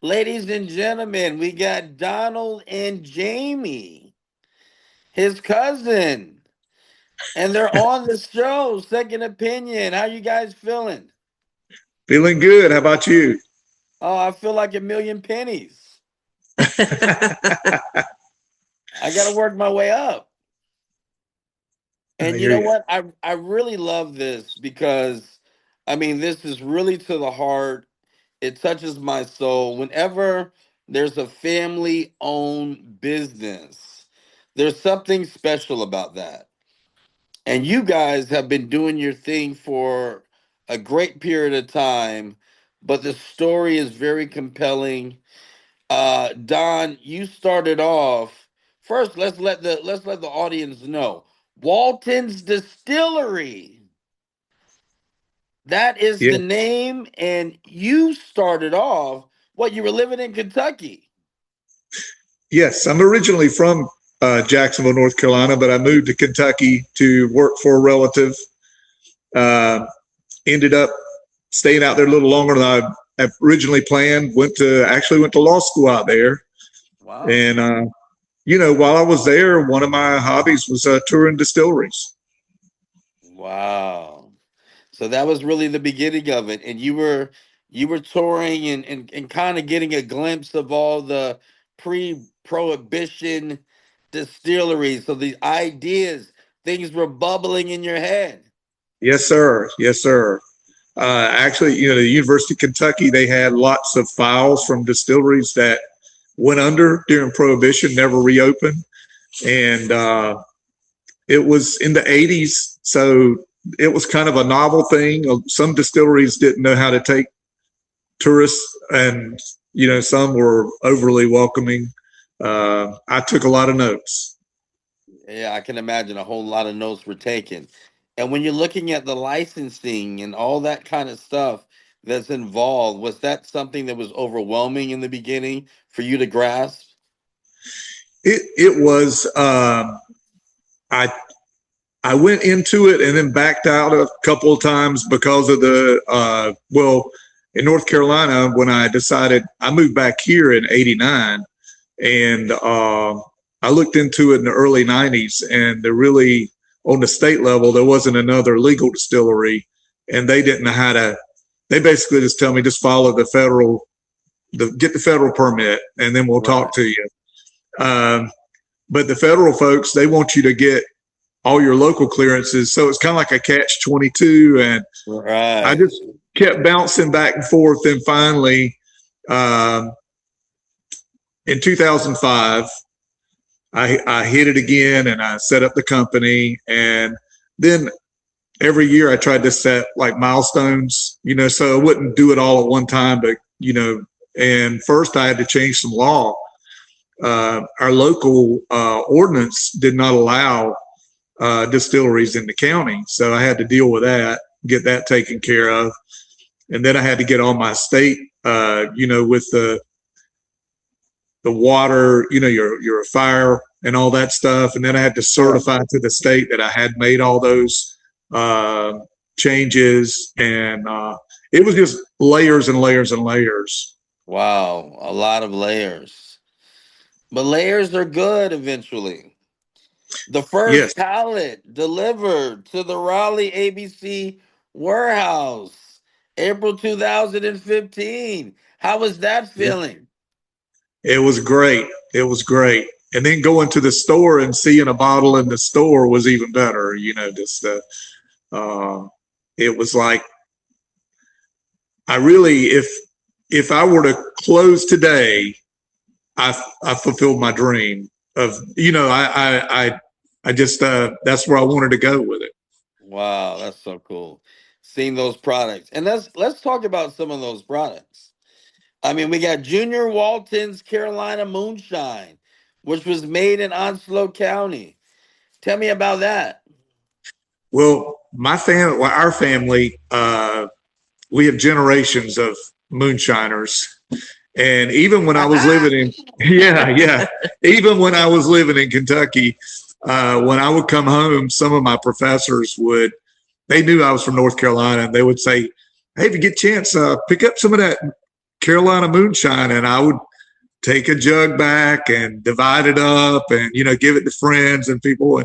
Ladies and gentlemen, we got Donald and Jamie, his cousin, and they're on the show. Second Opinion. How you guys feeling? Feeling good. How about you? Oh, I feel like a million pennies. I got to work my way up. I And you hear know you. what? I really love this because I mean, this is really to the heart. It touches my soul. Whenever there's a family owned business, there's something special about that. And you guys have been doing your thing for a great period of time, but the story is very compelling. Don, you started off first. Let's let the audience know Walton's Distillery. That is Yeah. the name, and you started off. What, you were living in Kentucky? Yes, I'm originally from Jacksonville, North Carolina, but I moved to Kentucky to work for a relative. Uh, Ended up staying out there a little longer than I originally planned. Went to law school out there, Wow. and while I was there, one of my hobbies was touring distilleries. Wow. So that was really the beginning of it. And you were touring and kind of getting a glimpse of all the pre-prohibition distilleries. So the ideas, things were bubbling in your head. Yes, sir. Yes, sir. Actually, the University of Kentucky, they had lots of files from distilleries that went under during Prohibition, never reopened. And it was in the 80s. So it was kind of a novel thing. Some distilleries didn't know how to take tourists, and, some were overly welcoming. I took a lot of notes. Yeah, I can imagine a whole lot of notes were taken. And when you're looking at the licensing and all that kind of stuff that's involved, was that something that was overwhelming in the beginning for you to grasp? It was, I I went into it and then backed out a couple of times because of in North Carolina, when I decided I moved back here in '89, and I looked into it in the early '90s, and there really, on the state level, there wasn't another legal distillery, and they didn't know how to. They basically just tell me just follow get the federal permit, and then we'll Right. talk to you. Um, but the federal folks, they want you to get all your local clearances. So it's kind of like a catch 22. And I Right. just kept bouncing back and forth. And finally, um, in 2005, I hit it again and I set up the company. And then every year I tried to set like milestones, so I wouldn't do it all at one time, but, and first I had to change some law. Our local ordinance did not allow distilleries in the county. So I had to deal with that, get that taken care of. And then I had to get all my state, with the water, your fire and all that stuff. And then I had to Sure. certify to the state that I had made all those uh, changes. And it was just layers and layers and layers. Wow. A lot of layers. But layers are good eventually. The Yes. first pallet delivered to the Raleigh ABC warehouse, April 2015. How was that feeling? It was great. It was great. And then going to the store and seeing a bottle in the store was even better. Uh, it was like I really, if I were to close today, I fulfilled my dream of, I just that's where I wanted to go with it. Wow, that's so cool. Seeing those products. And let's talk about some of those products. I mean, we got Junior Walton's Carolina Moonshine, which was made in Onslow County. Tell me about that. Well, our family, we have generations of moonshiners. And even when I was living in, yeah, yeah, even when I was living in Kentucky, when I would come home, some of my professors they knew I was from North Carolina, and they would say, "Hey, if you get a chance, pick up some of that Carolina moonshine, and I would take a jug back and divide it up and, give it to friends and people.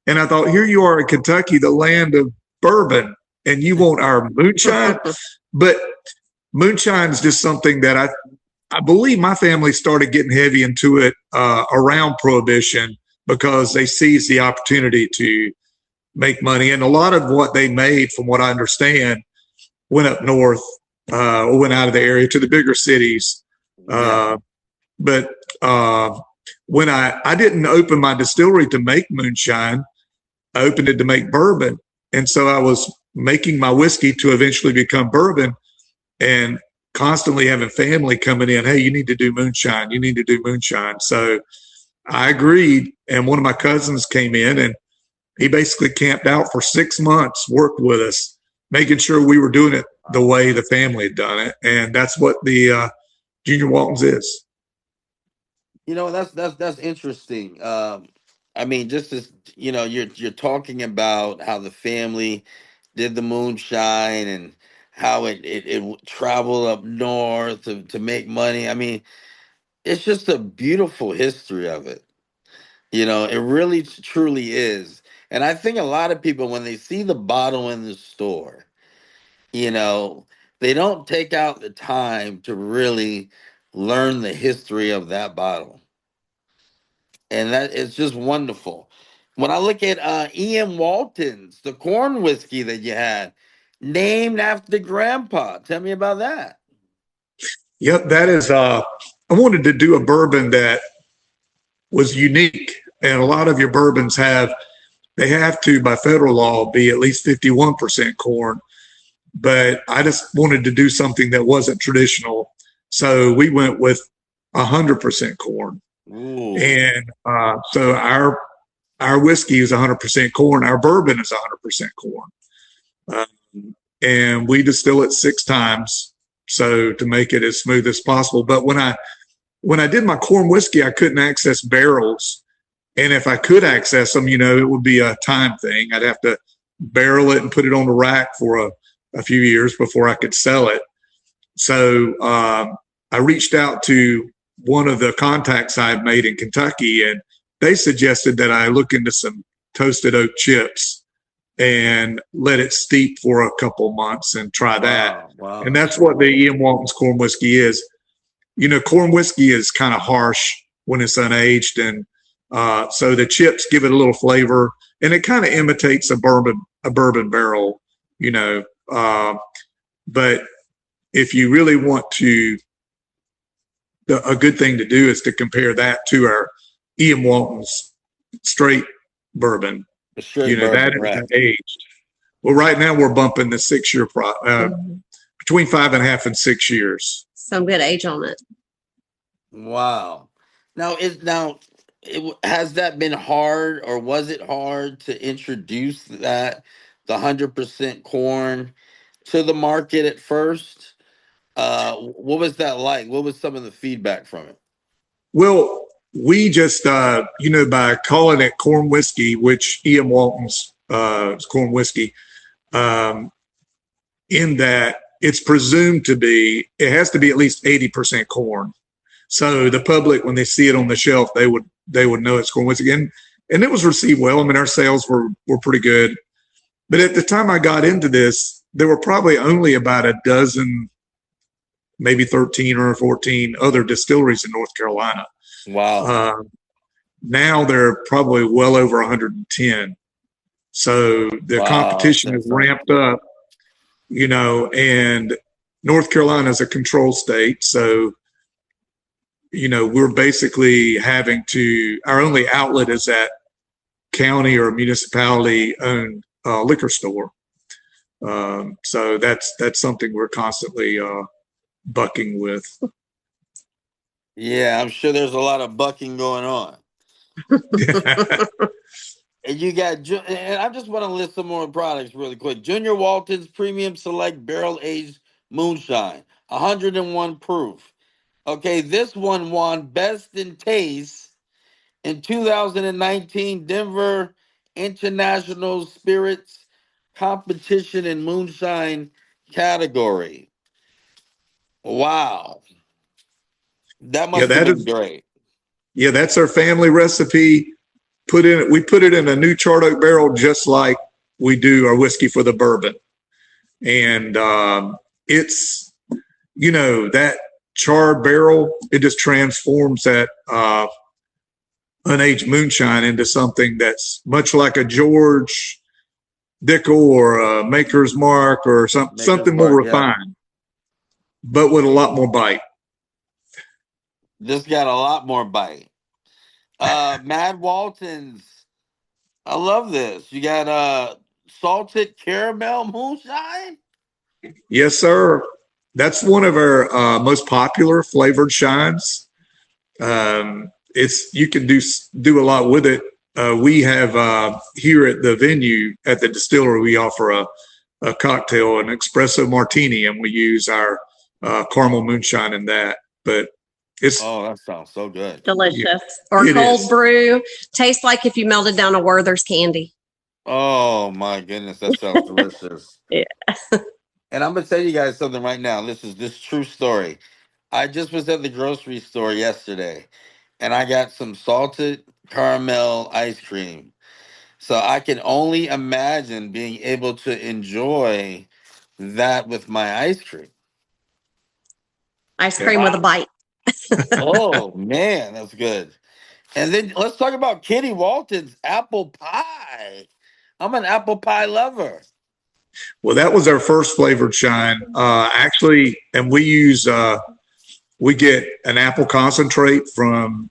And I thought, here you are in Kentucky, the land of bourbon, and you want our moonshine. But moonshine is just something that I believe my family started getting heavy into it around Prohibition, because they seized the opportunity to make money. And a lot of what they made, from what I understand, went up north, or went out of the area to the bigger cities. Yeah. But when I didn't open my distillery to make moonshine, I opened it to make bourbon. And so I was making my whiskey to eventually become bourbon, and constantly having family coming in, hey, you need to do moonshine. You need to do moonshine. So I agreed. And one of my cousins came in, and he basically camped out for 6 months, worked with us, making sure we were doing it the way the family had done it. And that's what the Junior Walton's is. That's interesting. I mean, just as you're talking about how the family did the moonshine and how it traveled up north to make money. I mean, it's just a beautiful history of it. It really truly is. And I think a lot of people, when they see the bottle in the store, you know, they don't take out the time to really learn the history of that bottle. And that is just wonderful. When I look at Ian Walton's, the corn whiskey that you had, named after Grandpa. Tell me about that. Yep, that is. I wanted to do a bourbon that was unique, and a lot of your bourbons they have to, by federal law, be at least 51% corn. But I just wanted to do something that wasn't traditional, so we went with 100% corn. Ooh. And so our whiskey is 100% corn. Our bourbon is 100% corn, and we distill it 6 times, so to make it as smooth as possible. But when I did my corn whiskey, I couldn't access barrels, and if I could access them, it would be a time thing. I'd have to barrel it and put it on the rack for a few years before I could sell it. So I reached out to one of the contacts I had made in Kentucky, and they suggested that I look into some toasted oak chips and let it steep for a couple months and try that. Wow. And that's what the Ian Walton's corn whiskey is. Corn whiskey is kind of harsh when it's unaged, and so the chips give it a little flavor, and it kind of imitates a bourbon barrel, but if you really want to, a good thing to do is to compare that to our Ian Walton's straight bourbon. That is right. aged. Well, right now we're bumping the 6-year between 5.5 and 6 years. Some good age on it. Wow. Has that been hard, or was it hard to introduce the 100% corn to the market at first? What was that like? What was some of the feedback from it? Well, we just, by calling it corn whiskey, which Ian Walton's is corn whiskey, in that it's presumed to be, it has to be at least 80% corn. So the public, when they see it on the shelf, they would know it's corn whiskey. And it was received well. I mean, our sales were pretty good. But at the time I got into this, there were probably only about a dozen, maybe 13 or 14 other distilleries in North Carolina. Wow. Now they're probably well over 110. So the competition has ramped up, and North Carolina is a control state. So, we're basically having to, our only outlet is that county or municipality owned liquor store. So that's something we're constantly bucking with. Yeah, I'm sure there's a lot of bucking going on. And you got, and I just want to list some more products really quick. Junior Walton's Premium Select Barrel Aged Moonshine, 101 proof. Okay, this one won Best in Taste in 2019 Denver International Spirits Competition in Moonshine category. Wow. That Yeah, must have that been is. great. Yeah, that's our family recipe. We put it in a new charred oak barrel, just like we do our whiskey for the bourbon. And it's, that charred barrel, it just transforms that unaged moonshine into something that's much like a George Dickel or a Maker's Mark or Maker's something more Mark, yeah. refined, but with a lot more bite. This got a lot more bite. Mad Walton's. I love this. You got salted caramel moonshine. Yes, sir. That's one of our most popular flavored shines. It's you can do a lot with it. We have here at the venue at the distillery, we offer a cocktail, an espresso martini, and we use our caramel moonshine in that. But it's Oh, that sounds so good. Delicious. Or it cold is. brew. Tastes like if you melted down a Werther's candy. Oh my goodness, that sounds delicious. Yeah. And I'm gonna tell you guys something right now. This true story. I just was at the grocery store yesterday, and I got some salted caramel ice cream. So I can only imagine being able to enjoy that with my ice cream. Ice Yeah. cream with a bite. Oh man, that's good. And then let's talk about Kitty Walton's apple pie. I'm an apple pie lover. Well, that was our first flavored shine, actually, and we get an apple concentrate from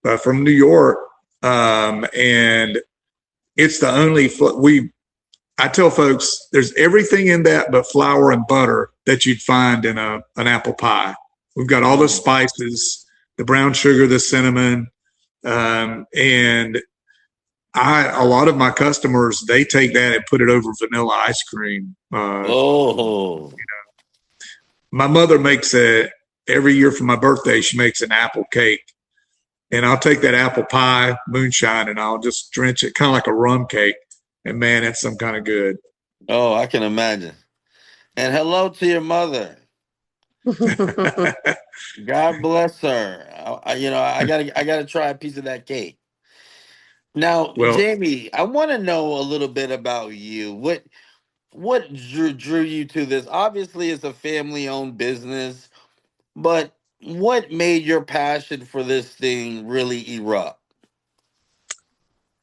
New York, and it's the only we. I tell folks there's everything in that but flour and butter that you'd find in an apple pie. We've got all the spices, the brown sugar, the cinnamon, and a lot of my customers, they take that and put it over vanilla ice cream. Oh, My mother makes every year for my birthday. She makes an apple cake, and I'll take that apple pie moonshine and I'll just drench it, kind of like a rum cake. And man, it's some kind of good. oh, I can imagine. And hello to your mother. God bless her. I gotta try a piece of that cake. Now, Well, Jamie, I want to know a little bit about you. What drew you to this? Obviously, it's a family-owned business, but what made your passion for this thing really erupt?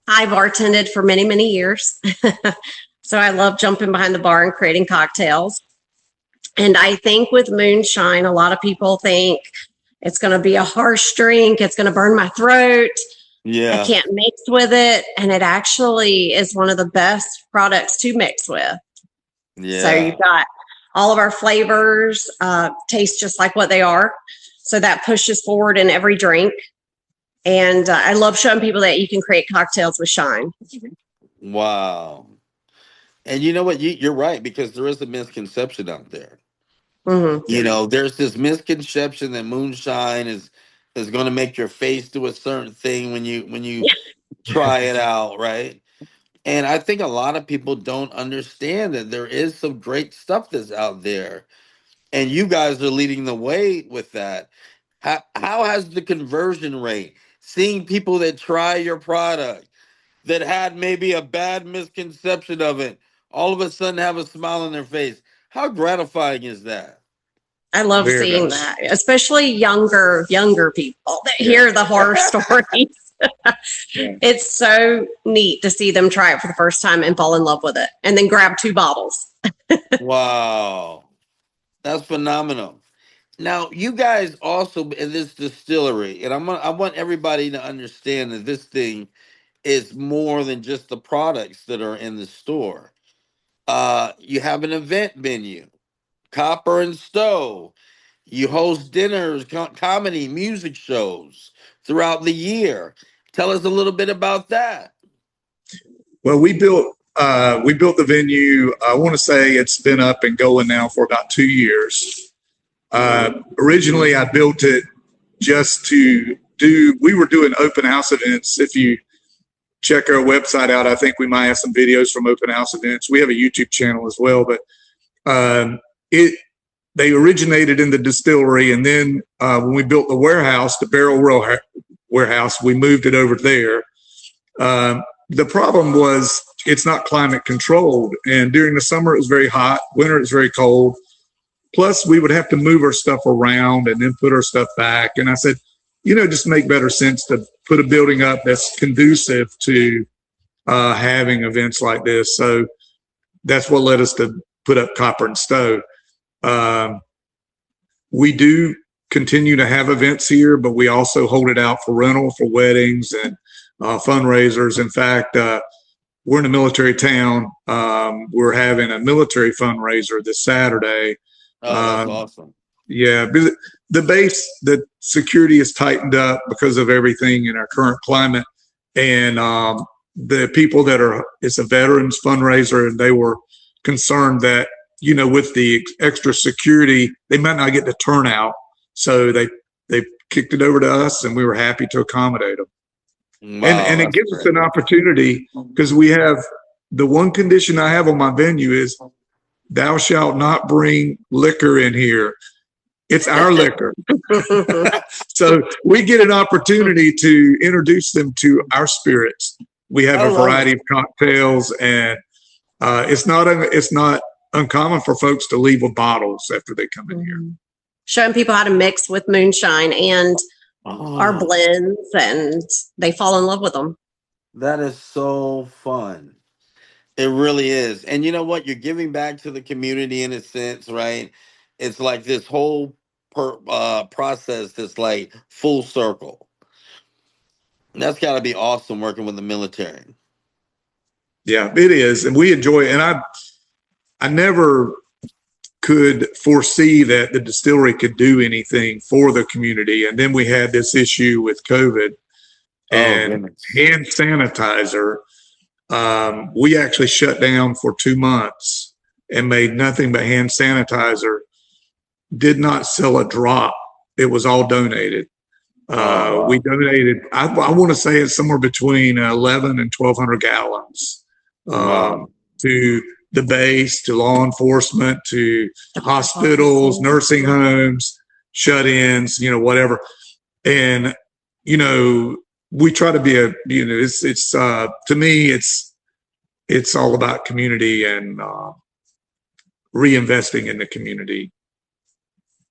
I bartended for many, many years. So I love jumping behind the bar and creating cocktails. And I think with moonshine, a lot of people think it's going to be a harsh drink. It's going to burn my throat. I Yeah, can't mix with it. And it actually is one of the best products to mix with. So yeah. you've got all of our flavors, taste just like what they are. So that pushes forward in every drink. And I love showing people that you can create cocktails with shine. Wow. And you know what? You're right, because there is a misconception out there. Mm-hmm. There's this misconception that moonshine is going to make your face do a certain thing when you try it out, right? And I think a lot of people don't understand that there is some great stuff that's out there, and you guys are leading the way with that. How has the conversion rate? Seeing people that try your product that had maybe a bad misconception of it, all of a sudden have a smile on their face. How gratifying is that? I love very seeing nice. that, especially younger people that Yeah. hear the horror stories. It's so neat to see them try it for the first time and fall in love with it and then grab 2 bottles. Wow. That's phenomenal. Now, you guys also in this distillery, and I want everybody to understand that this thing is more than just the products that are in the store. You have an event venue, Copper and Stove. You host dinners, comedy, music shows throughout the year. Tell us a little bit about that. Well, we built the venue. I want to say it's been up and going now for about 2 years. Originally, I built it just to do. We were doing open house events. If you check our website out, I think we might have some videos from open house events. We have a YouTube channel as well, but it they originated in the distillery, and then when we built the warehouse, the barrel warehouse, we moved it over there. The problem was it's not climate controlled, and during the summer it was very hot, winter it's very cold. Plus, we would have to move our stuff around and then put our stuff back. And I said, just make better sense to put a building up that's conducive to having events like this. So that's what led us to put up Copper and Stowe. We do continue to have events here, but we also hold it out for rental for weddings and fundraisers. In fact, we're in a military town. We're having a military fundraiser this Saturday. Oh, that's awesome. Yeah, the security is tightened up because of everything in our current climate, and the people it's a veterans fundraiser, and they were concerned that with the extra security they might not get the turnout, so they kicked it over to us, and we were happy to accommodate them. Wow, and it gives us an opportunity, because we have the one condition I have on my venue is thou shalt not bring liquor in here. It's our liquor. So we get an opportunity to introduce them to our spirits. We have a variety of cocktails, and it's not uncommon for folks to leave with bottles after they come in here. Showing people how to mix with moonshine and our blends, and they fall in love with them. That is so fun. It really is. And you know what? You're giving back to the community in a sense, right? It's like this whole process that's like full circle. That's got to be awesome working with the military. Yeah, it is. And we enjoy it. And I never could foresee that the distillery could do anything for the community. And then we had this issue with COVID and hand sanitizer. We actually shut down for 2 months and made nothing but hand sanitizer. Did not sell a drop. It was all donated. We donated, I want to say it's somewhere between 11 and 1,200 gallons to the base, to law enforcement, to hospitals, nursing homes, shut-ins, whatever. And, we try to be it's to me, it's all about community and reinvesting in the community.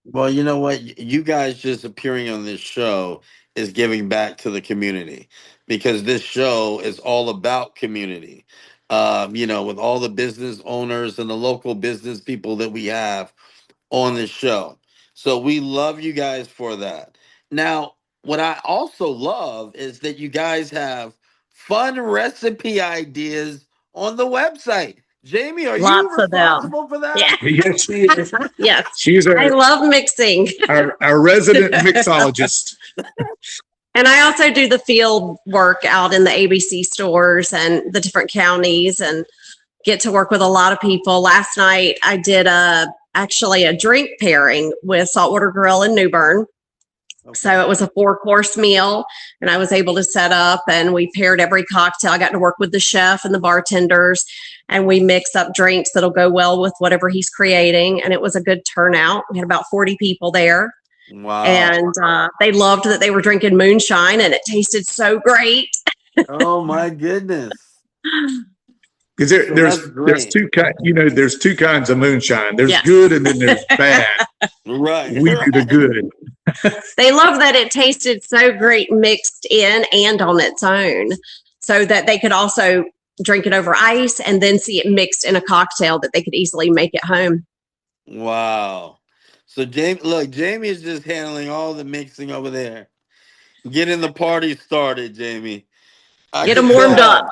Well, you know what? You guys just appearing on this show is giving back to the community, because this show is all about community. With all the business owners and the local business people that we have on this show. So we love you guys for that. Now, what I also love is that you guys have fun recipe ideas on the website. Jamie, are you responsible for that? Yeah. Yes, she is. Yes. I love mixing. Our resident mixologist. And I also do the field work out in the ABC stores and the different counties, and get to work with a lot of people. Last night I did actually a drink pairing with Saltwater Grill in New Bern. Okay. So it was a 4-course meal, and I was able to set up, and we paired every cocktail. I got to work with the chef and the bartenders, and we mix up drinks that'll go well with whatever he's creating. And it was a good turnout. We had about 40 people there. Wow. And they loved that they were drinking moonshine, and it tasted so great. Oh my goodness. Because there's two there's two kinds of moonshine. There's good, and then there's bad. Right. We do the good. They love that it tasted so great mixed in and on its own, so that they could also drink it over ice and then see it mixed in a cocktail that they could easily make at home. Wow. So Jamie is just handling all the mixing over there. Getting the party started, Jamie. Get them warmed up.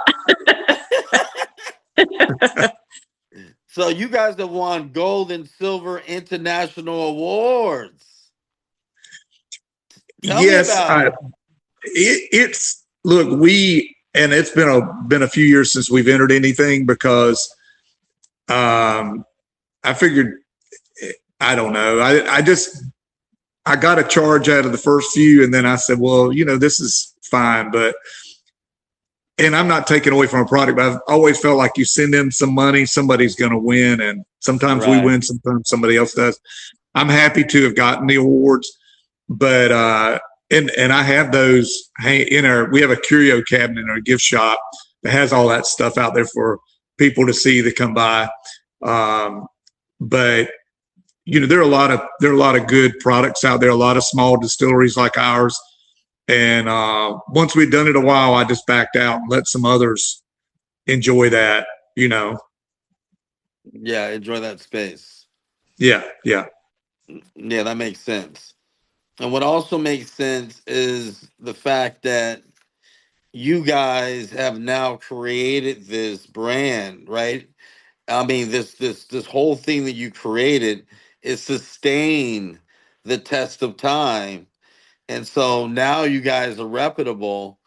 So you guys have won gold and silver international awards. Tell me about it. It's been a few years since we've entered anything, because I figured, I don't know, I got a charge out of the first few, and then I said, well, this is fine, and I'm not taking away from a product, but I've always felt like you send in some money, somebody's going to win, and sometimes we win, sometimes somebody else does. I'm happy to have gotten the awards, but and I have those in we have a curio cabinet in our gift shop that has all that stuff out there for people to see that come by. But there are a lot of good products out there, a lot of small distilleries like ours. And once we'd done it a while, I just backed out and let some others enjoy that, Yeah, enjoy that space. Yeah. Yeah, that makes sense. And what also makes sense is the fact that you guys have now created this brand, right? I mean, this whole thing that you created is sustained the test of time. And so now you guys are reputable,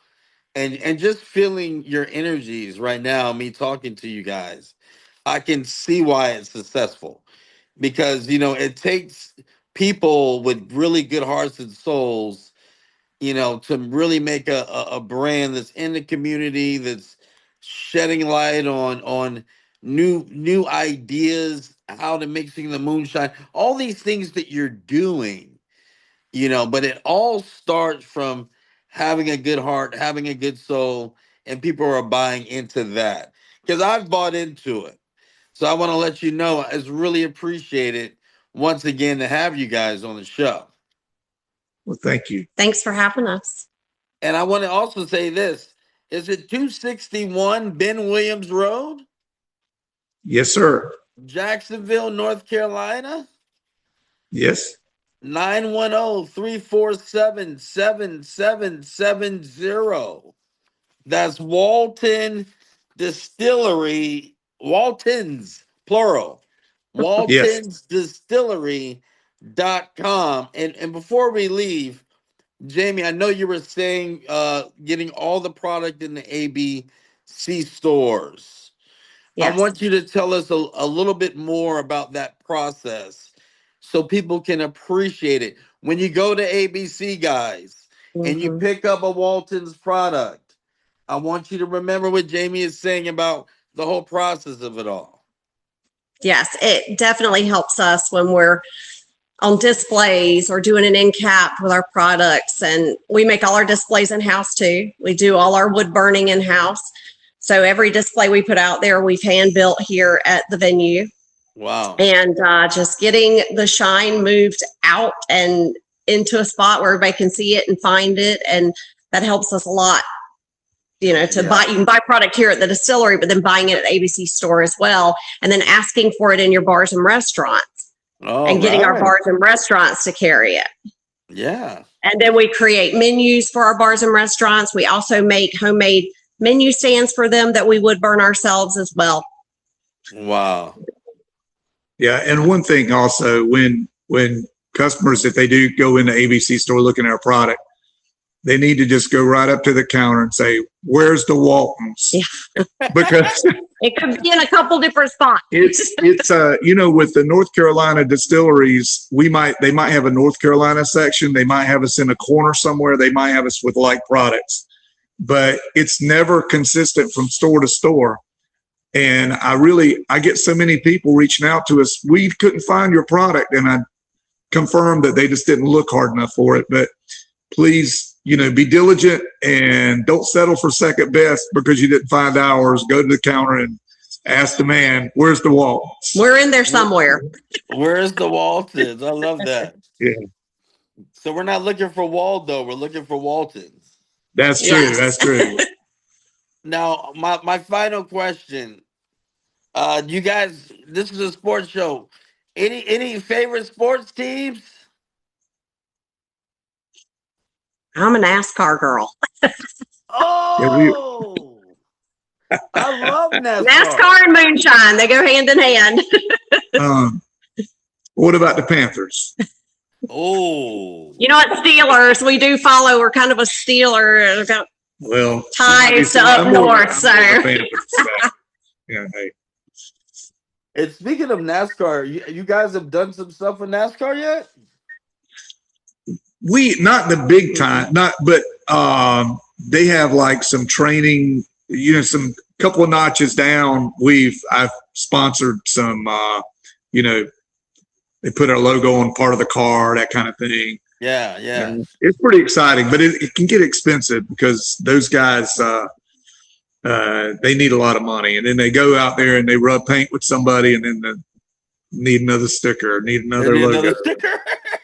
and just feeling your energies right now, me talking to you guys, I can see why it's successful, because it takes people with really good hearts and souls, to really make a brand that's in the community, that's shedding light on new ideas, how to mixing the moonshine, all these things that you're doing, but it all starts from having a good heart, having a good soul, and people are buying into that, because I've bought into it. So I want to let you know it's really appreciated once again to have you guys on the show. Well, thank you. Thanks for having us. And I want to also say this. Is it 261 Ben Williams Road? Yes, sir. Jacksonville, North Carolina? Yes. 910-347-7770. That's Walton Distillery, Walton's, plural. Yes. WaltonsDistillery.com. And before we leave, Jamie, I know you were saying getting all the product in the ABC stores. I Yes. want you to tell us a little bit more about that process so people can appreciate it. When you go to ABC, guys, and you pick up a Walton's product, I want you to remember what Jamie is saying about the whole process of it all. Yes, it definitely helps us when we're on displays or doing an end cap with our products. And we make all our displays in-house too. We do all our wood burning in-house. So every display we put out there, we've hand built here at the venue. Wow. And just getting the shine moved out and into a spot where everybody can see it and find it. And that helps us a lot, buy, you can buy product here at the distillery, but then buying it at ABC store as well. And then asking for it in your bars and restaurants. And getting our bars and restaurants to carry it. Yeah. And then we create menus for our bars and restaurants. We also make homemade menu stands for them that we would burn ourselves as well. Wow. Yeah. And one thing also, when customers, if they do go in the ABC store looking at our product, they need to just go right up to the counter and say, "Where's the Waltons?" Yeah. Because it could be in a couple different spots. it's with the North Carolina distilleries, they might have a North Carolina section. They might have us in a corner somewhere. They might have us with like products, but it's never consistent from store to store. And I get so many people reaching out to us. We couldn't find your product. And I confirmed that they just didn't look hard enough for it. But please, be diligent and don't settle for second best because you didn't find ours. Go to the counter and ask the man, "Where's the Waltons?" We're in there somewhere. Where's the Waltons? I love that. Yeah. So we're not looking for Waldo. We're looking for Waltons. That's true. Yes. That's true. Now, my final question. You guys, this is a sports show. Any favorite sports teams? I'm a NASCAR girl. Oh, I love NASCAR. NASCAR and moonshine, they go hand in hand. What about the Panthers? Oh. What, Steelers, we do follow. We're kind of a Steeler. Well, ties up north, so. Yeah, hey. And speaking of NASCAR, you guys have done some stuff with NASCAR yet? Not the big time, but they have like some training, some couple of notches down. I've sponsored some, They put our logo on part of the car, that kind of thing. Yeah, yeah. And it's pretty exciting, but it can get expensive because those guys, they need a lot of money. And then they go out there and they rub paint with somebody and then need another sticker, need another logo. Another sticker?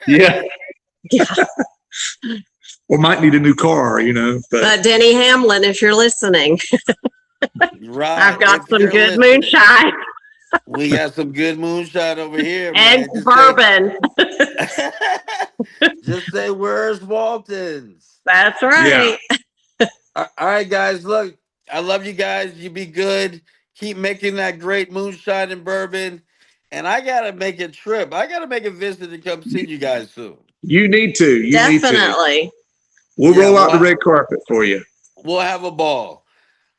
Yeah. Yeah. Or might need a new car, But Denny Hamlin, if you're listening, Right. I've got If some you're good listening. moonshine We got some good moonshine over here, and man. Just bourbon. Just say, where's Walton's? That's right. All right, guys. Look, I love you guys. You be good. Keep making that great moonshine and bourbon. And I got to make a trip. I got to make a visit to come see you guys soon. You need to. You need to. Definitely. We'll roll out the red carpet for you. We'll have a ball.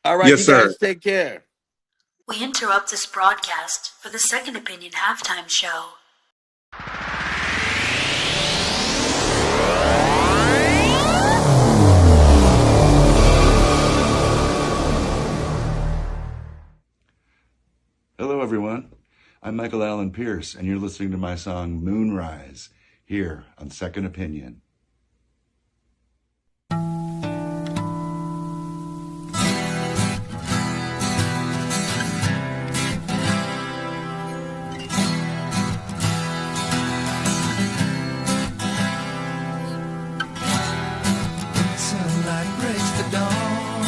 All right, Yes, you sir. guys take care. We interrupt this broadcast for the Second Opinion halftime show. Hello, everyone. I'm Michael Allen Pierce, and you're listening to my song Moonrise here on Second Opinion. Sunlight breaks the dawn.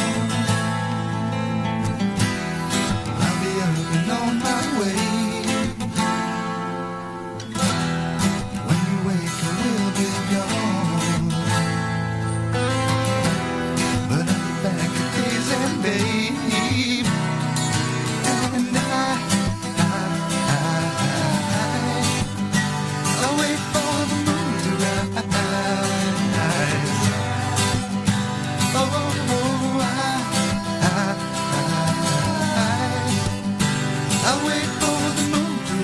I'll be up and on my way. When you wake, I will be gone. But I'll be back at days and babe. And I'll wait for the moon to rise. I'll wait for the moon to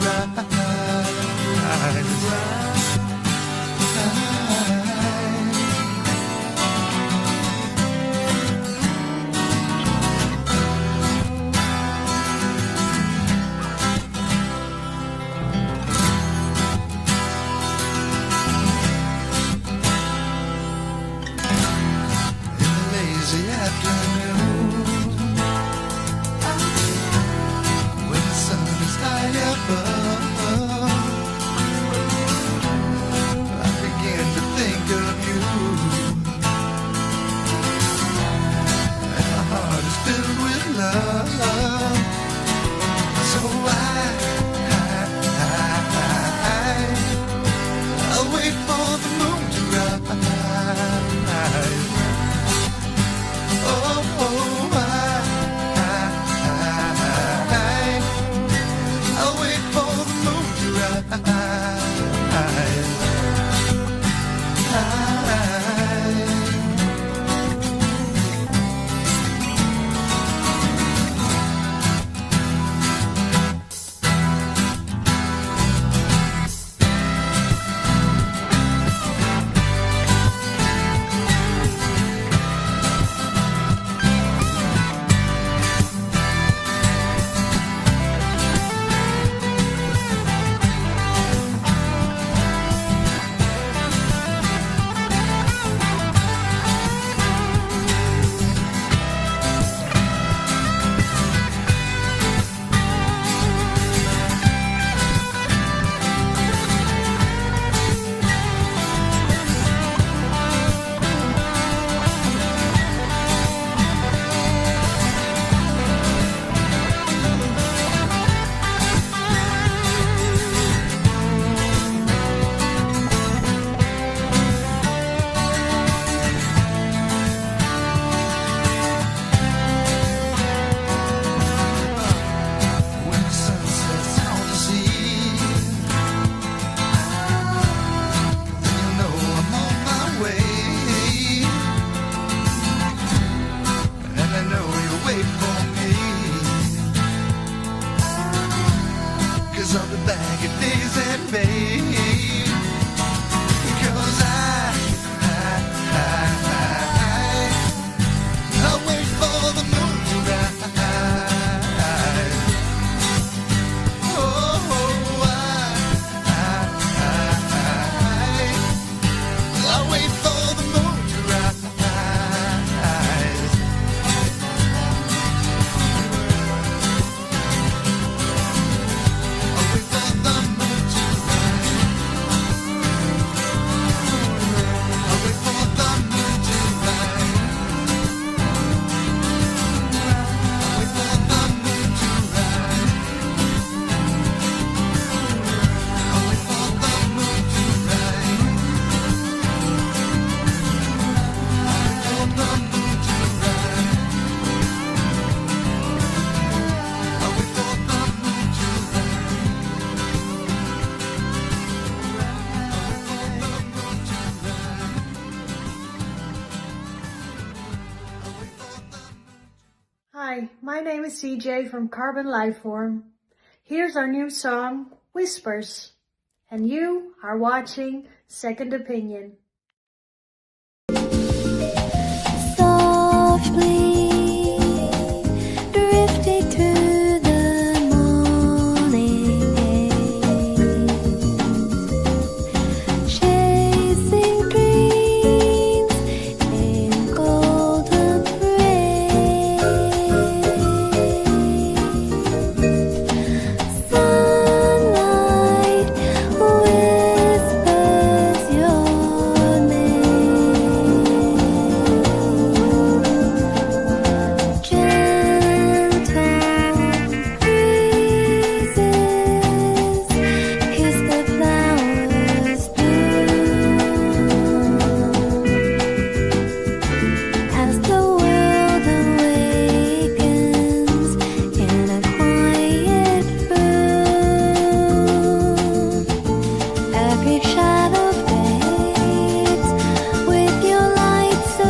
in the lazy afternoon, when the sun is high above, I begin to think of you, and my heart is filled with love. So I'll wait for the moon to rise. I'll wait for the moon to when the sun sets on the sea, then you know I'm on my way, and I know you'll wait for me, 'cause I'll be back at days and babe, because I'll wait for the moon to rise. Hi, my name is CJ from Carbon Lifeform. Here's our new song, Whispers. And you are watching Second Opinion. Softly drifting through the morning haze, chasing dreams in golden rays. Sunlight whispers your name. Gentle breezes kiss the flowers bloom as the world awakens in a quiet room. Every shadow fades with your light so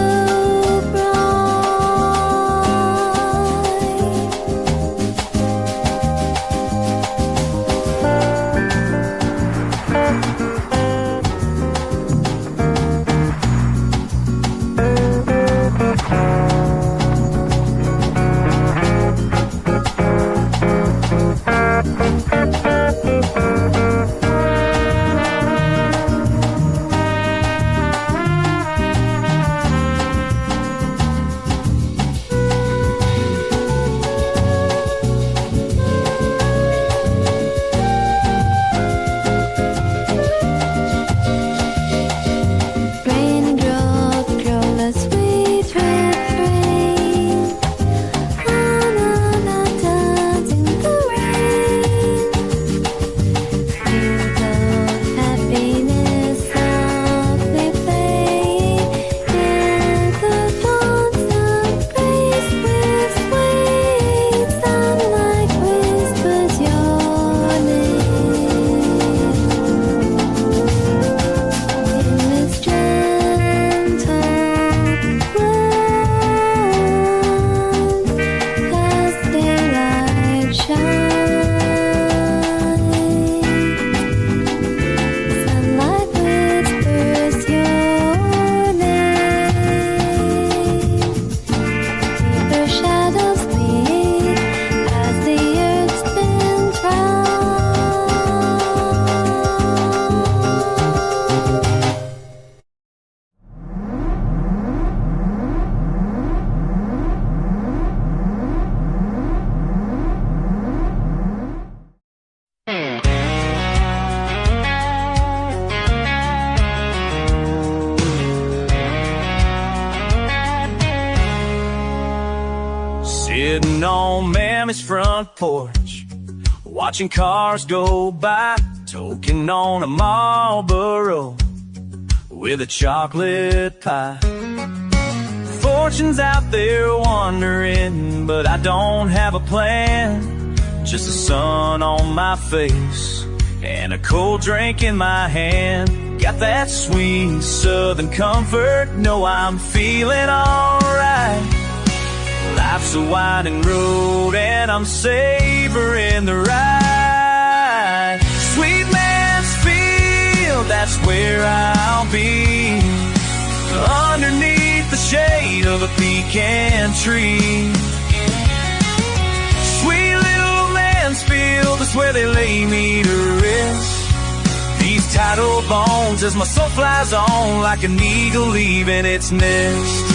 raindrop drown a sweet refrain. Dance in the rain. Fields of happiness softly fade, and the dawn's embrace with sweet sunlight whispers your name. In this gentle glow, as daylight shines, sunlight whispers your name. Deeper shadows flee as the earth spins round. Sitting on Mammy's front porch, watching cars go by, toking on a Marlboro with a chocolate pie. Fortune's out there wandering, but I don't have a plan. Just the sun on my face and a cold drink in my hand. Got that sweet southern comfort, know I'm feeling alright. Life's a winding road and I'm savoring the ride. Sweet Mansfield, that's where I'll be, underneath the shade of a pecan tree. Sweet little Mansfield is where they lay me to rest. These tidal bones as my soul flies on like an eagle leaving its nest.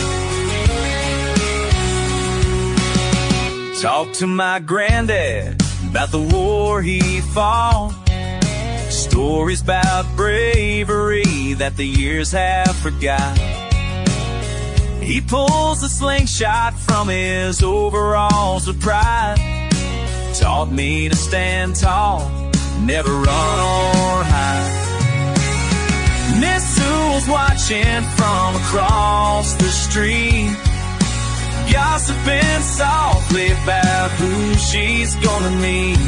Talk to my granddad about the war he fought. Stories about bravery that the years have forgot. He pulls the slingshot from his overalls with pride. Taught me to stand tall, never run or hide. Miss Sewell's watching from across the street, gossiping softly about who she's gonna meet.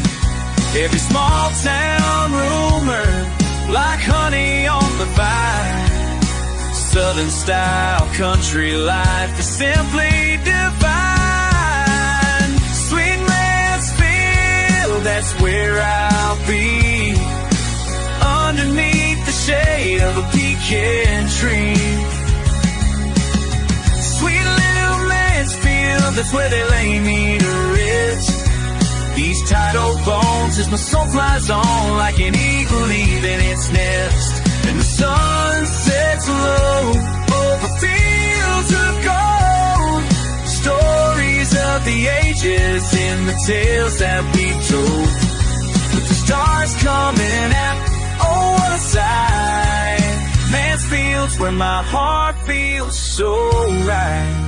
Every small town rumor, like honey on the vine. Southern style country life is simply divine. that's where I'll be. Underneath the shade of a pecan tree. Sweet little Mansfield, that's where they lay me to rest. These tight old bones as my soul flies on like an eagle leaving its nest. And the sun sets low over fields of gold. Stories of the ages in the tales that we've told. With the stars coming out, oh what a sight. Mansfield's where my heart feels so right.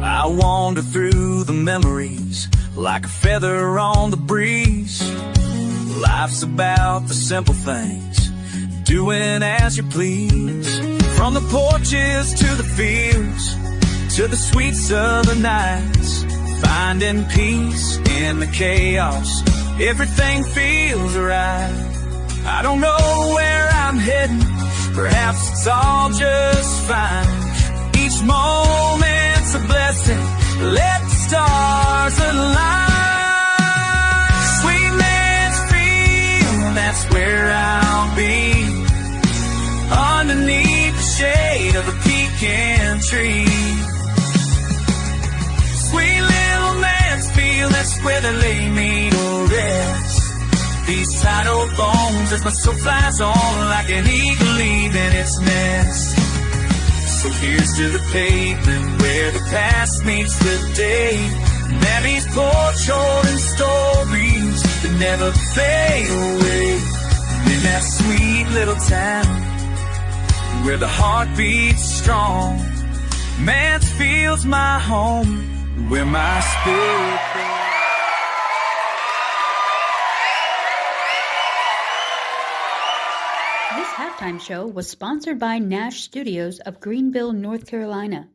I wander through the memories like a feather on the breeze. Life's about the simple things, doing as you please. From the porches to the fields, to the sweet southern nights, finding peace in the chaos. Everything feels right. I don't know where I'm heading, perhaps it's all just fine. Each moment's a blessing, let the stars align. Sweet Mansfield, that's where I'll be. Underneath the shade of a pecan tree. Sweet little Mansfield, that's where they lay me to rest. These tight old bones as my soul flies on like an eagle leaving its nest. So here's to the pavement where the past meets the day. Memories porch holding stories that never fade away. In that sweet little town where the heart beats strong, Mansfield's my home, where my spirit goes. This halftime show was sponsored by Nash Studios of Greenville, North Carolina.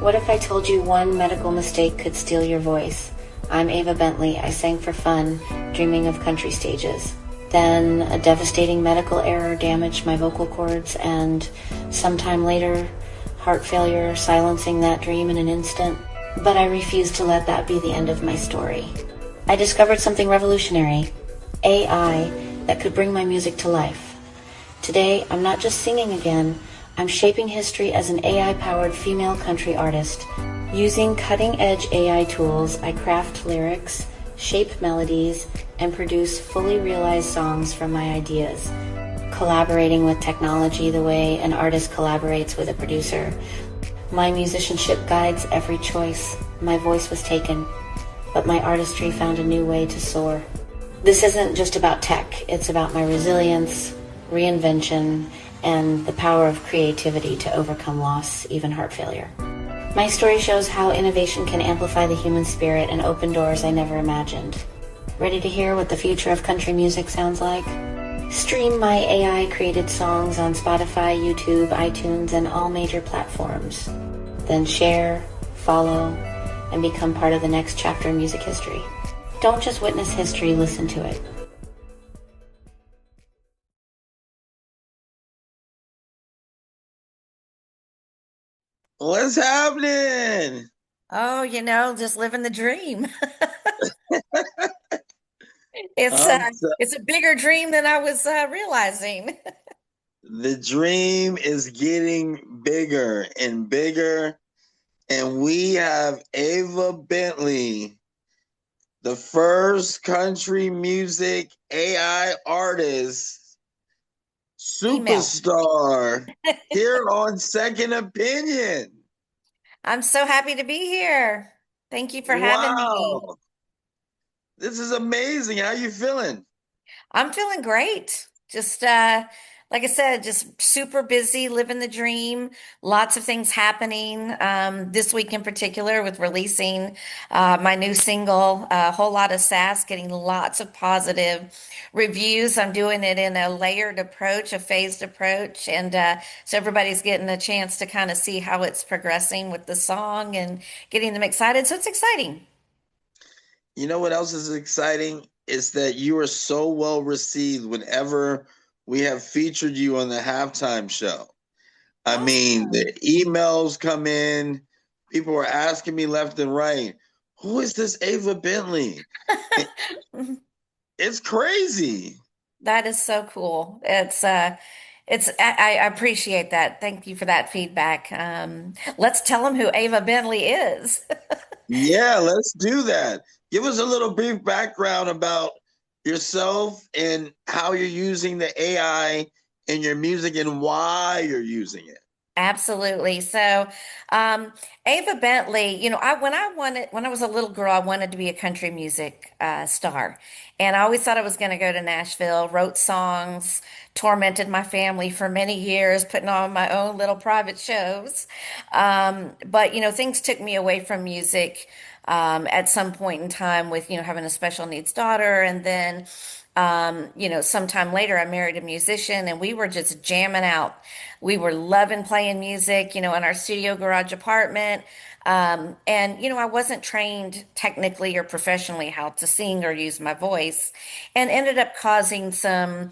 What if I told you one medical mistake could steal your voice? I'm Ava Bentley. I sang for fun, dreaming of country stages. Then a devastating medical error damaged my vocal cords, and sometime later, heart failure silencing that dream in an instant. But I refused to let that be the end of my story. I discovered something revolutionary, AI, that could bring my music to life. Today, I'm not just singing again, I'm shaping history as an AI-powered female country artist. Using cutting-edge AI tools, I craft lyrics, shape melodies, and produce fully realized songs from my ideas. Collaborating with technology the way an artist collaborates with a producer. My musicianship guides every choice. My voice was taken, but my artistry found a new way to soar. This isn't just about tech, it's about my resilience, reinvention, and the power of creativity to overcome loss, even heart failure. My story shows how innovation can amplify the human spirit and open doors I never imagined. Ready to hear what the future of country music sounds like? Stream my AI-created songs on Spotify, YouTube, iTunes, and all major platforms. Then share, follow, and become part of the next chapter in music history. Don't just witness history, listen to it. What's happening? Oh, you know, just living the dream. It's a bigger dream than I was realizing. The dream is getting bigger and bigger, and we have Ava Bentley, the first country music AI artist, superstar, here on Second Opinion. I'm so happy to be here. Thank you for having me. This is amazing. How you feeling? I'm feeling great. Just like I said, just super busy, living the dream. Lots of things happening this week in particular with releasing my new single, A Whole Lot of Sass, getting lots of positive reviews. I'm doing it in a layered approach, a phased approach. And so everybody's getting a chance to kind of see how it's progressing with the song and getting them excited. So it's exciting. You know what else is exciting? Is that you are so well received whenever we have featured you on the halftime show. I mean, the emails come in, people are asking me left and right, who is this Ava Bentley? It's crazy. That is so cool. I appreciate that. Thank you for that feedback. Let's tell them who Ava Bentley is. Yeah, let's do that. Give us a little brief background about yourself and how you're using the AI in your music and why you're using it. Absolutely. So, Ava Bentley, when I was a little girl, I wanted to be a country music star, and I always thought I was going to go to Nashville. Wrote songs, tormented my family for many years, putting on my own little private shows. But things took me away from music at some point in time with having a special needs daughter, and then sometime later, I married a musician and we were just jamming out. We were loving playing music, in our studio garage apartment. I wasn't trained technically or professionally how to sing or use my voice, and ended up causing some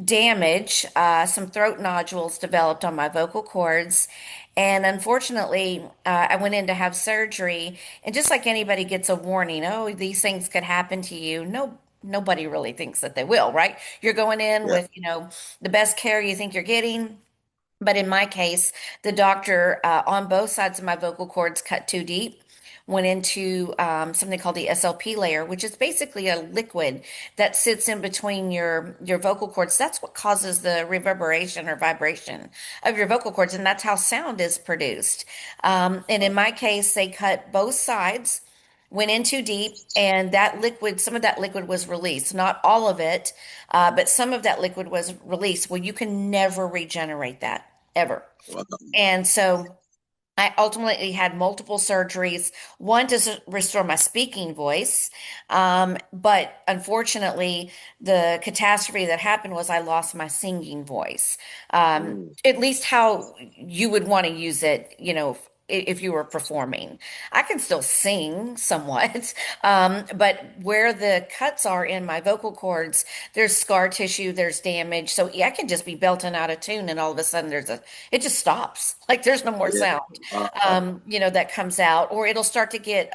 damage. Some throat nodules developed on my vocal cords. And unfortunately, I went in to have surgery. And just like anybody gets a warning, oh, these things could happen to you. No, nobody really thinks that they will, right? You're going in Yeah. with, the best care you think you're getting. But in my case, the doctor on both sides of my vocal cords cut too deep, went into something called the SLP layer, which is basically a liquid that sits in between your vocal cords. That's what causes the reverberation or vibration of your vocal cords, and that's how sound is produced. And in my case, they cut both sides, went in too deep, and that liquid, some of that liquid was released. Not all of it, but some of that liquid was released. Well, you can never regenerate that ever. Wow. And so I ultimately had multiple surgeries, one to restore my speaking voice. But unfortunately, the catastrophe that happened was I lost my singing voice. At least how you would want to use it, if you were performing. I can still sing somewhat, but where the cuts are in my vocal cords, there's scar tissue, there's damage. So yeah, I can just be belting out a tune and all of a sudden it just stops. Like there's no more sound, that comes out, or it'll start to get,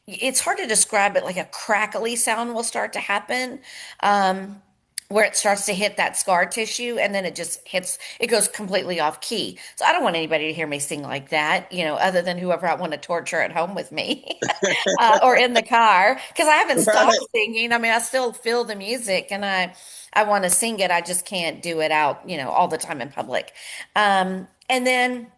it's hard to describe it, like a crackly sound will start to happen. Where it starts to hit that scar tissue and then it goes completely off key. So I don't want anybody to hear me sing like that, other than whoever I want to torture at home with me or in the car, because I haven't stopped Right. singing. I mean, I still feel the music and I want to sing it. I just can't do it out, all the time in public. And then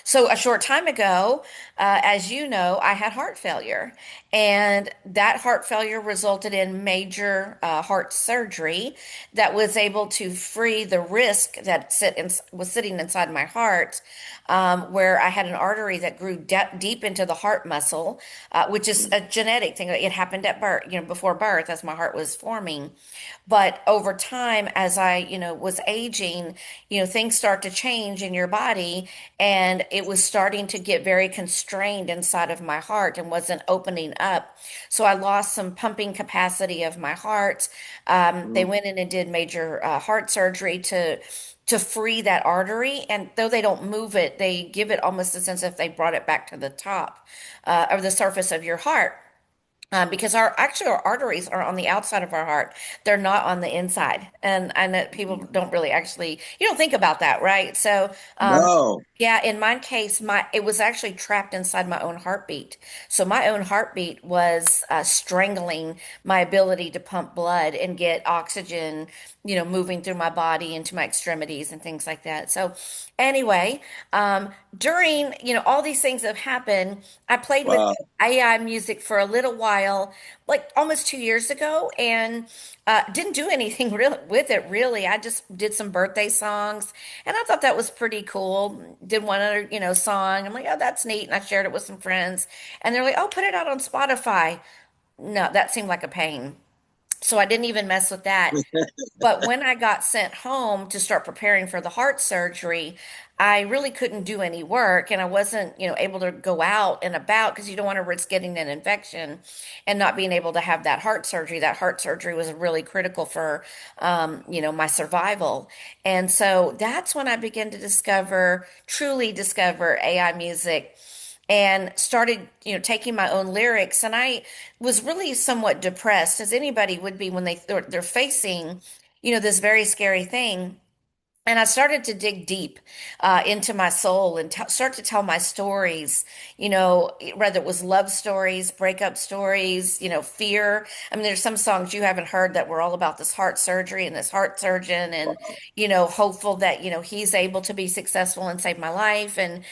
so a short time ago, as you know, I had heart failure, and that heart failure resulted in major heart surgery that was able to free the risk that was sitting inside my heart, where I had an artery that grew deep into the heart muscle, which is a genetic thing. It happened at birth, before birth, as my heart was forming. But over time, as I, was aging, things start to change in your body, and it was starting to get very constrained inside of my heart and wasn't opening up. So I lost some pumping capacity of my heart. They went in and did major heart surgery to free that artery, and though they don't move it, they give it almost a sense if they brought it back to the top of the surface of your heart. Because our arteries are on the outside of our heart. They're not on the inside. And I know people don't really you don't think about that, right? So, No. yeah, in my case, it was actually trapped inside my own heartbeat. So my own heartbeat was strangling my ability to pump blood and get oxygen, moving through my body into my extremities and things like that. So anyway, during, all these things have happened, I played with Wow. AI music for a little while, like almost 2 years ago, and didn't do anything real with it really. I just did some birthday songs, and I thought that was pretty cool. Did one other, song. I'm like, oh, that's neat, and I shared it with some friends, and they're like, oh, put it out on Spotify. No, that seemed like a pain. So I didn't even mess with that. But when I got sent home to start preparing for the heart surgery, I really couldn't do any work, and I wasn't, able to go out and about because you don't want to risk getting an infection and not being able to have that heart surgery. That heart surgery was really critical for, my survival. And so that's when I began to truly discover AI music. and started, taking my own lyrics. And I was really somewhat depressed, as anybody would be when they're facing, this very scary thing. And I started to dig deep into my soul and start to tell my stories, whether it was love stories, breakup stories, fear. I mean, there's some songs you haven't heard that were all about this heart surgery and this heart surgeon and, hopeful that, he's able to be successful and save my life and,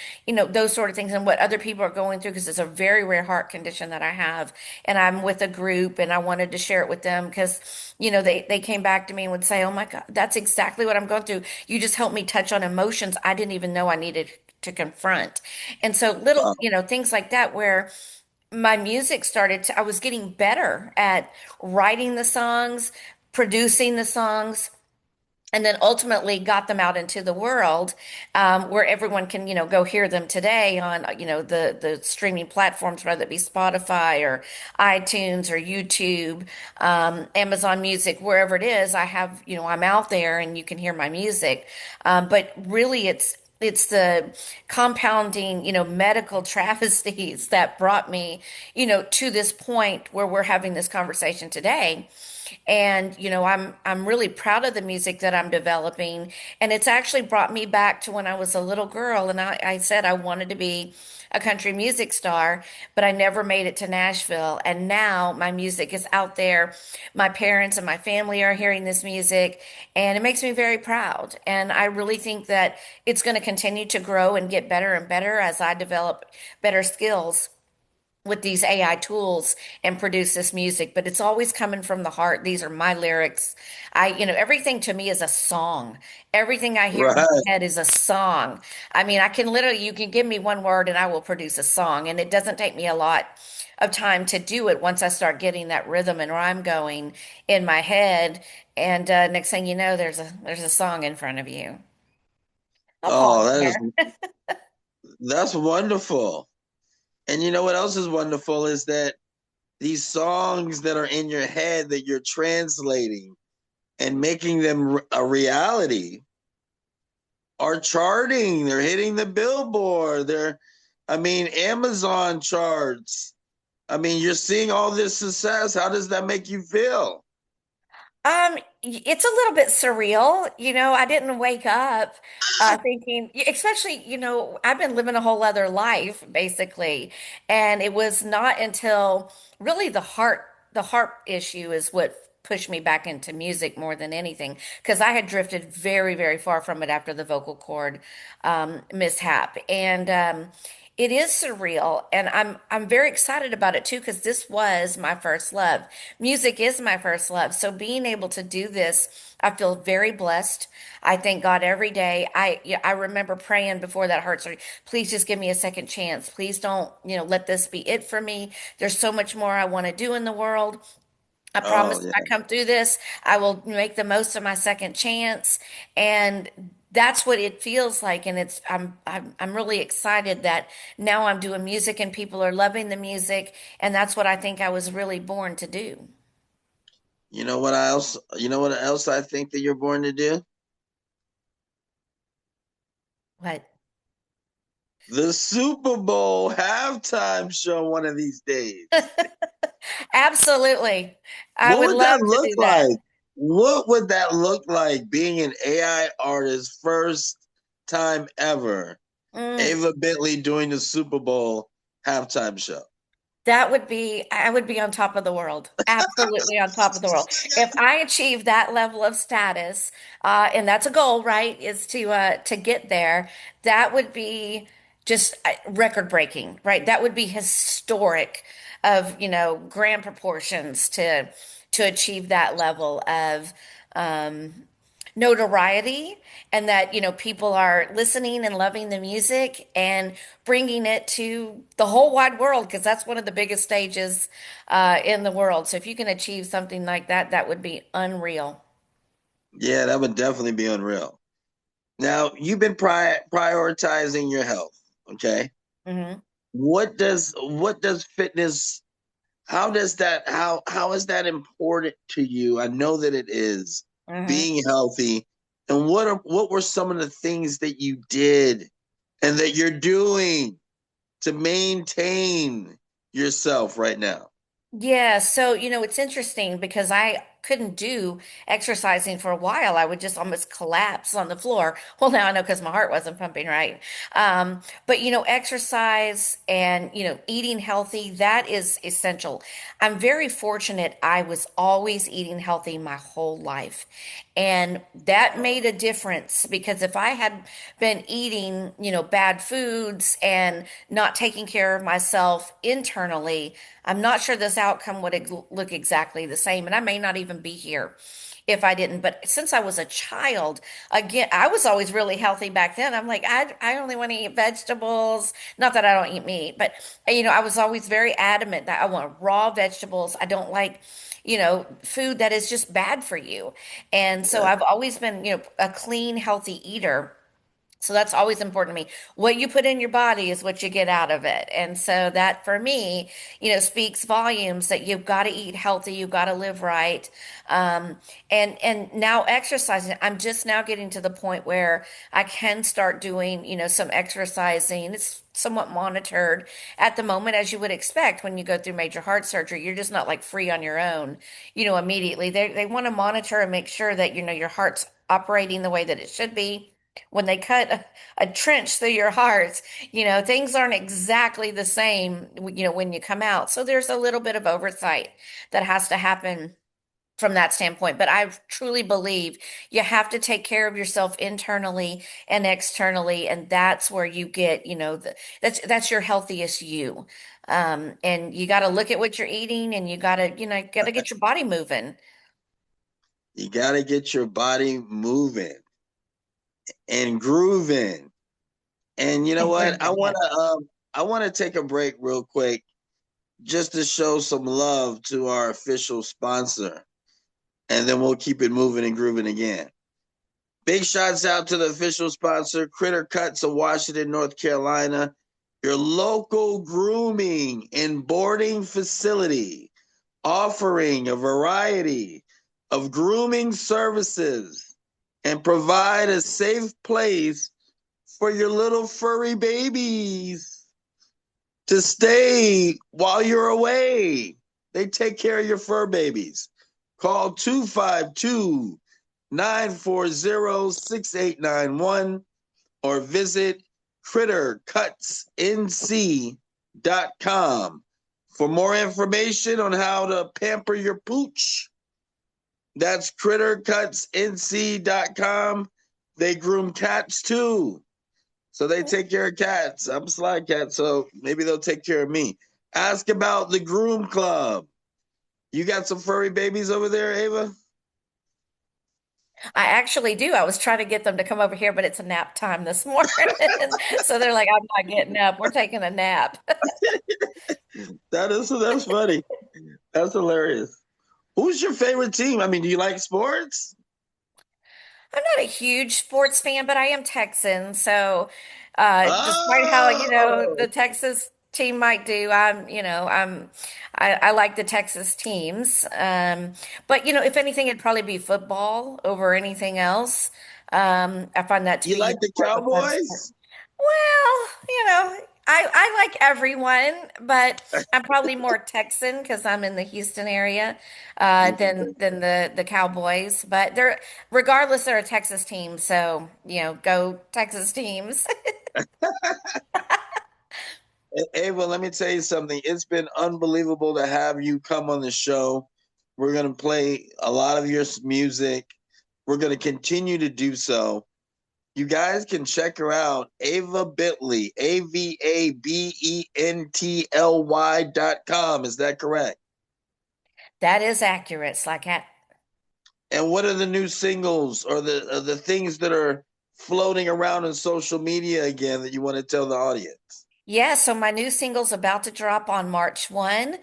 those sort of things and what other people are going through because it's a very rare heart condition that I have. And I'm with a group and I wanted to share it with them because, they came back to me and would say, "Oh my God, that's exactly what I'm going through. You just helped me touch on emotions I didn't even know I needed to confront." And so little, things like that where my music I was getting better at writing the songs, producing the songs, and then ultimately got them out into the world, where everyone can, go hear them today on, the streaming platforms, whether it be Spotify or iTunes or YouTube, Amazon Music, wherever it is. I have, I'm out there and you can hear my music. But really, it's the compounding, medical travesties that brought me, to this point where we're having this conversation today. And, I'm really proud of the music that I'm developing. And it's actually brought me back to when I was a little girl. And I said I wanted to be a country music star, but I never made it to Nashville. And now my music is out there. My parents and my family are hearing this music, and it makes me very proud. And I really think that it's going to continue to grow and get better and better as I develop better skills with these AI tools and produce this music, but it's always coming from the heart. These are my lyrics. Everything to me is a song. Everything I hear in Right. my head is a song. I mean, you can give me one word and I will produce a song. And it doesn't take me a lot of time to do it once I start getting that rhythm and rhyme going in my head. And next thing you know, there's a song in front of you. I'll Oh, pause there. that's wonderful. And you know what else is wonderful is that these songs that are in your head that you're translating and making them a reality are charting. They're hitting the Billboard. Amazon charts. I mean, you're seeing all this success. How does that make you feel? It's a little bit surreal. I didn't wake up thinking, especially, I've been living a whole other life basically. And it was not until really the heart issue is what pushed me back into music more than anything, because I had drifted very, very far from it after the vocal cord mishap. And it is surreal, and I'm very excited about it too because this was my first love. Music is my first love. So being able to do this, I feel very blessed. I thank God every day. I remember praying before that heart surgery, please just give me a second chance. Please don't, let this be it for me. There's so much more I want to do in the world. I promise Oh, if yeah. I come through this, I will make the most of my second chance. And that's what it feels like. And I'm really excited that now I'm doing music and people are loving the music. And that's what I think I was really born to do. You know what else I think that you're born to do? What? The Super Bowl halftime show one of these days. Absolutely. I What would would that love to look do that. like? What would that look like being an AI artist first time ever? Mm. Ava Bentley doing the Super Bowl halftime show. I would be on top of the world. Absolutely on top of the world. If I achieve that level of status, and that's a goal, right? Is to get there, that would be just record breaking, right? That would be historic of, grand proportions to achieve that level of um notoriety, and that people are listening and loving the music and bringing it to the whole wide world, because that's one of the biggest stages in the world. So if you can achieve something like that, that would be unreal. Yeah, that would definitely be unreal. Now, you've been prioritizing your health, okay? Hmm. What does fitness, how is that important to you? I know that it is, Hmm. being healthy. And what were some of the things that you did and that you're doing to maintain yourself right now? Yeah, so it's interesting because I couldn't do exercising for a while. I would just almost collapse on the floor. Well, now I know because my heart wasn't pumping right. But exercise and eating healthy, that is essential. I'm very fortunate. I was always eating healthy my whole life. And that made a difference because if I had been eating, bad foods and not taking care of myself internally, I'm not sure this outcome would look exactly the same. And I may not even be here if I didn't. But since I was a child, again, I was always really healthy back then. I'm like, I only want to eat vegetables. Not that I don't eat meat, but I was always very adamant that I want raw vegetables. I don't like food that is just bad for you. And so Yeah. I've always been, a clean, healthy eater. So that's always important to me. What you put in your body is what you get out of it. And so that for me, speaks volumes that you've got to eat healthy, you've got to live right. And now exercising, I'm just now getting to the point where I can start doing, some exercising. It's somewhat monitored at the moment, as you would expect when you go through major heart surgery. You're just not like free on your own, immediately. They want to monitor and make sure that, your heart's operating the way that it should be. When they cut a trench through your heart, things aren't exactly the same, when you come out. So there's a little bit of oversight that has to happen from that standpoint. But I truly believe you have to take care of yourself internally and externally, and that's where you get, that's your healthiest you. And you got to look at what you're eating, and you got to, got to get your body moving. You got to get your body moving and grooving. And you know what? I want to take a break real quick just to show some love to our official sponsor, and then we'll keep it moving and grooving again. Big shouts out to the official sponsor, Critter Cuts of Washington, North Carolina, your local grooming and boarding facility, offering a variety of grooming services and provide a safe place for your little furry babies to stay while you're away. They take care of your fur babies. Call 252-940-6891 or visit crittercutsnc.com for more information on how to pamper your pooch. That's crittercutsnc.com. They groom cats too. So they take care of cats. I'm a Slykat, so maybe they'll take care of me. Ask about the Groom Club. You got some furry babies over there, Ava? I actually do. I was trying to get them to come over here, but it's a nap time this morning. So they're like, I'm not getting up. We're taking a nap. That's funny. That's hilarious. Who's your favorite team? I mean, do you like sports? I'm not a huge sports fan, but I am Texan. So, despite how, Oh, the Texas team might do, I like the Texas teams. But, if anything, it'd probably be football over anything else. I find that to you be like the more of a fun sport. Cowboys? Well, I like everyone, but I'm probably more Texan because I'm in the Houston area than the Cowboys. But they're regardless, they're a Texas team, so go Texas teams. Ava, let me tell you something. It's been unbelievable to have you come on the show. We're going to play a lot of your music. We're going to continue to do so. You guys can check her out, Ava Bentlly, AVABENTLY.com. Is that correct? That is accurate, Slykat. And what are the new singles or the things that are floating around on social media again that you want to tell the audience? Yeah, so my new single's about to drop on March 1.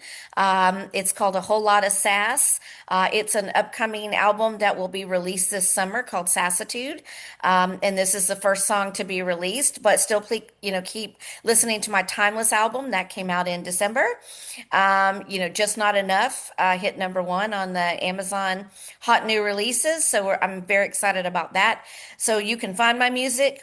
It's called A Whole Lot of Sass. It's an upcoming album that will be released this summer called Sassitude. And this is the first song to be released, but still, keep listening to my Timeless album that came out in December. Just Not Enough hit #1 on the Amazon Hot New Releases. So I'm very excited about that. So you can find my music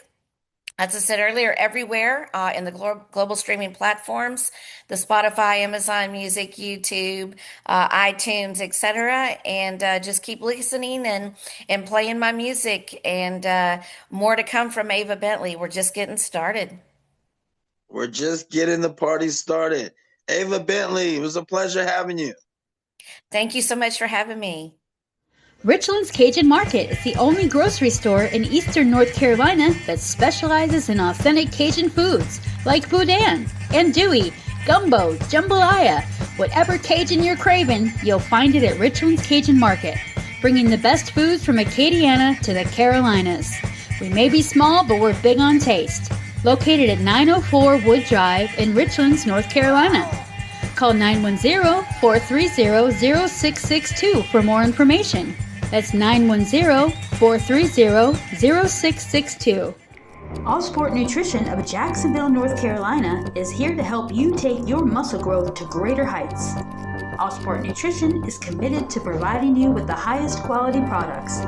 As I said earlier, everywhere in the global streaming platforms, the Spotify, Amazon Music, YouTube, iTunes, etc. And just keep listening and playing my music. And more to come from Ava Bentlly. We're just getting started. We're just getting the party started. Ava Bentlly, it was a pleasure having you. Thank you so much for having me. Richland's Cajun Market is the only grocery store in eastern North Carolina that specializes in authentic Cajun foods like boudin, andouille, gumbo, jambalaya. Whatever Cajun you're craving, you'll find it at Richland's Cajun Market, bringing the best foods from Acadiana to the Carolinas. We may be small, but we're big on taste. Located at 904 Wood Drive in Richlands, North Carolina. Call 910-430-0662 for more information. That's 910-430-0662. All Sport Nutrition of Jacksonville, North Carolina is here to help you take your muscle growth to greater heights. All Sport Nutrition is committed to providing you with the highest quality products.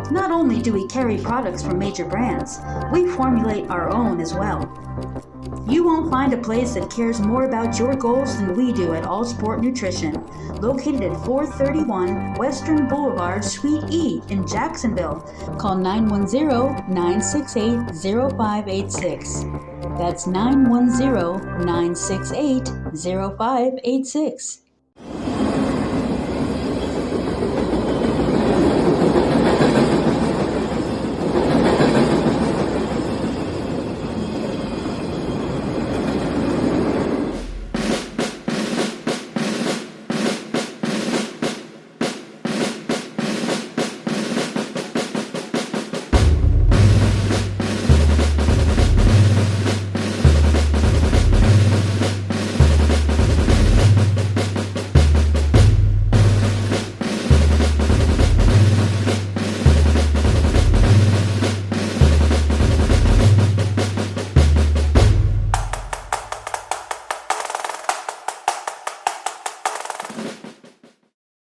Not only do we carry products from major brands, we formulate our own as well. You won't find a place that cares more about your goals than we do at All Sport Nutrition, located at 431 Western Boulevard, Suite E in Jacksonville. Call 910-968-0586. That's 910-968-0586.